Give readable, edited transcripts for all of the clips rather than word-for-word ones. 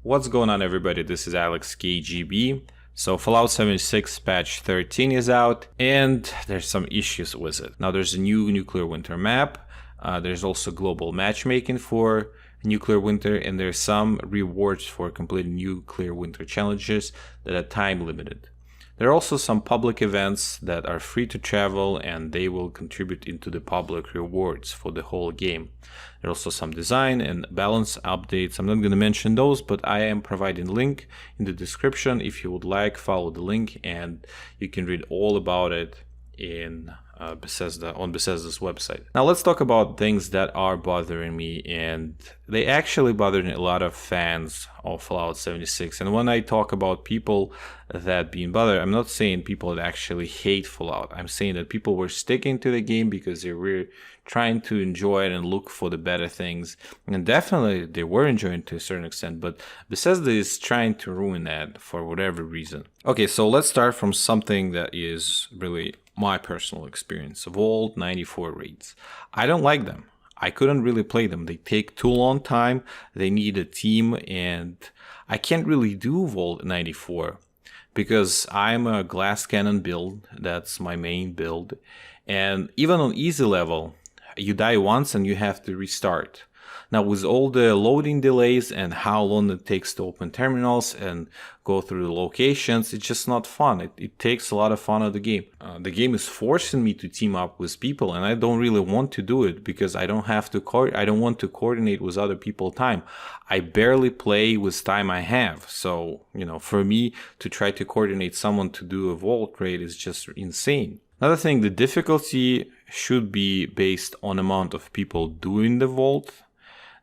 What's going on, everybody? This is Alex KGB. So Fallout 76 patch 13 is out and there's some issues with it. Now there's a new nuclear winter map. There's also global matchmaking for nuclear winter, and there's some rewards for completing nuclear winter challenges that are time limited. There are also some public events that are free to travel and they will contribute into the public rewards for the whole game. There are also some design and balance updates. I'm not going to mention those, but I am providing a link in the description. If you would like, follow the link and you can read all about it in Bethesda on Bethesda's website. Now let's talk about things that are bothering me, and they actually bother a lot of fans of Fallout 76. And when I talk about people that being bothered, I'm not saying people that actually hate Fallout. I'm saying that people were sticking to the game because they were trying to enjoy it and look for the better things, and definitely they were enjoying it to a certain extent, but Bethesda is trying to ruin that for whatever reason. Okay, so let's start from something that is really my personal experience. Vault 94 raids. I don't like them. I couldn't really play them. They take too long time. They need a team, and I can't really do Vault 94 because I'm a glass cannon build. That's my main build. And even on easy level, you die once and you have to restart. Now with all the loading delays and how long it takes to open terminals and go through the locations, it's just not fun. It takes a lot of fun out of the game. The game is forcing me to team up with people, and I don't really want to do it because I don't want to coordinate with other people time. I barely play with time I have. So, for me to try to coordinate someone to do a vault raid is just insane. Another thing, the difficulty should be based on amount of people doing the vault,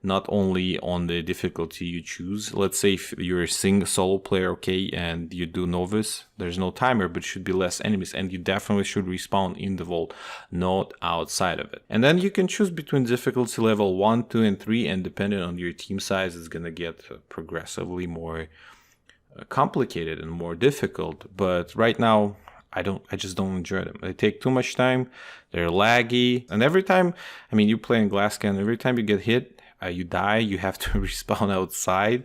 not only on the difficulty you choose. Let's say if you're a solo player, okay, and you do novice, there's no timer, but should be less enemies, and you definitely should respawn in the vault, not outside of it. And then you can choose between difficulty level 1, 2, and 3, and depending on your team size, it's gonna get progressively more complicated and more difficult. But right now, I just don't enjoy them. They take too much time, they're laggy, and every time, you play in glass cannon, every time you get hit, you die, you have to respawn outside.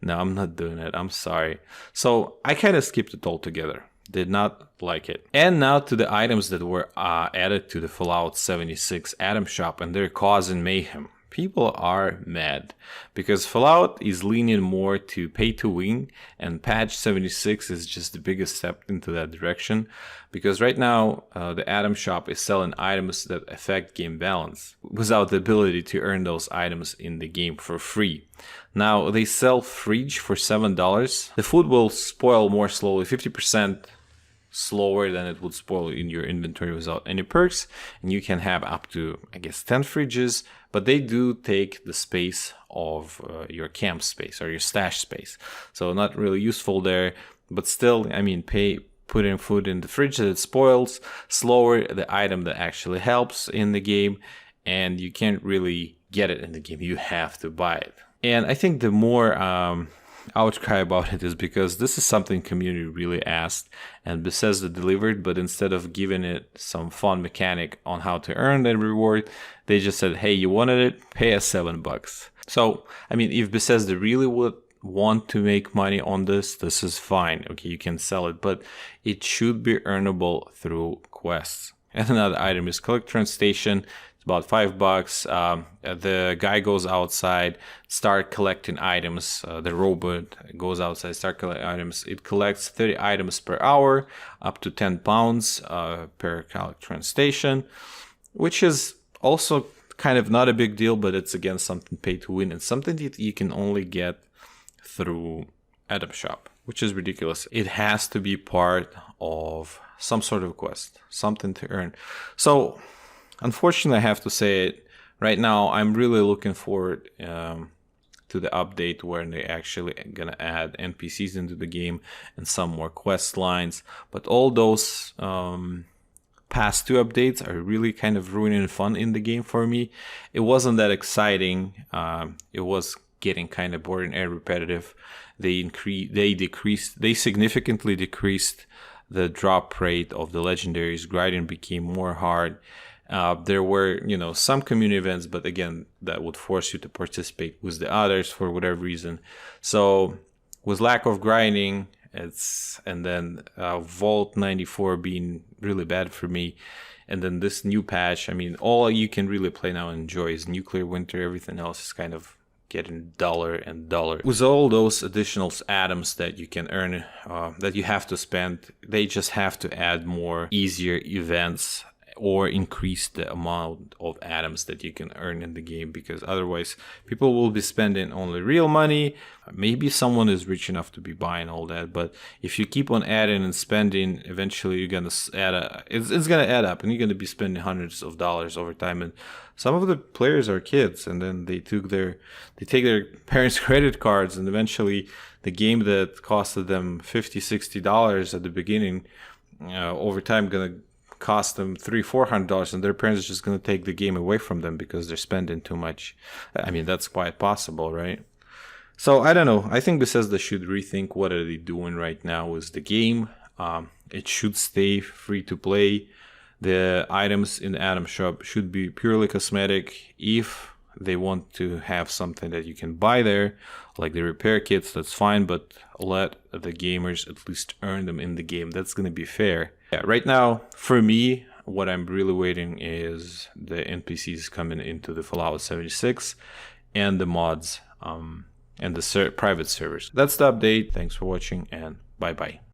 No, I'm not doing it. I'm sorry. So I kind of skipped it altogether. Did not like it. And now to the items that were added to the Fallout 76 item shop, and they're causing mayhem. People are mad because Fallout is leaning more to pay to win, and patch 76 is just the biggest step into that direction, because right now the item shop is selling items that affect game balance without the ability to earn those items in the game for free. Now they sell fridge for $7. The food will spoil more slowly, 50% slower than it would spoil in your inventory without any perks, and you can have up to 10 fridges, but they do take the space of your camp space or your stash space, so not really useful there. But still, putting food in the fridge that it spoils slower the item that actually helps in the game, and you can't really get it in the game, you have to buy it. And I think the more outcry about it is because this is something community really asked, and Bethesda delivered, but instead of giving it some fun mechanic on how to earn that reward, they just said, hey, you wanted it, pay us $7. So if Bethesda really would want to make money on this is fine. Okay, you can sell it, but it should be earnable through quests. And another item is collect train station. It's about $5. The guy goes outside, start collecting items. The robot goes outside, start collecting items. It collects 30 items per hour, up to 10 pounds per collect train station, which is also kind of not a big deal, but it's again something pay to win and something that you can only get through item shop, which is ridiculous. It has to be part of some sort of quest, something to earn. So unfortunately, I have to say it, right now I'm really looking forward to the update where they actually gonna add NPCs into the game and some more quest lines. But all those past two updates are really kind of ruining fun in the game for me. It wasn't that exciting. It was getting kind of boring and repetitive. They significantly decreased the drop rate of the legendaries. Grinding became more hard. There were, some community events, but again, that would force you to participate with the others for whatever reason. So with lack of grinding, and then Vault 94 being really bad for me, and then this new patch, I mean, all you can really play now and enjoy is Nuclear Winter. Everything else is kind of getting duller and duller. With all those additional atoms that you can earn, that you have to spend, they just have to add more easier events or increase the amount of atoms that you can earn in the game, because otherwise people will be spending only real money. Maybe someone is rich enough to be buying all that, but if you keep on adding and spending, eventually you're gonna it's gonna add up, and you're gonna be spending hundreds of dollars over time. And some of the players are kids, and then they take their parents' credit cards, and eventually the game that costed them $50-$60 at the beginning, over time gonna cost them $300-$400, and their parents are just going to take the game away from them because they're spending too much. I mean, that's quite possible, right? So I don't know. I think Bethesda should rethink what are they doing right now with the game. It should stay free to play. The items in the item shop should be purely cosmetic. If they want to have something that you can buy there, like the repair kits, that's fine, but let the gamers at least earn them in the game. That's going to be fair. Yeah, right now, for me, what I'm really waiting is the NPCs coming into the Fallout 76 and the mods and the private servers. That's the update. Thanks for watching, and bye-bye.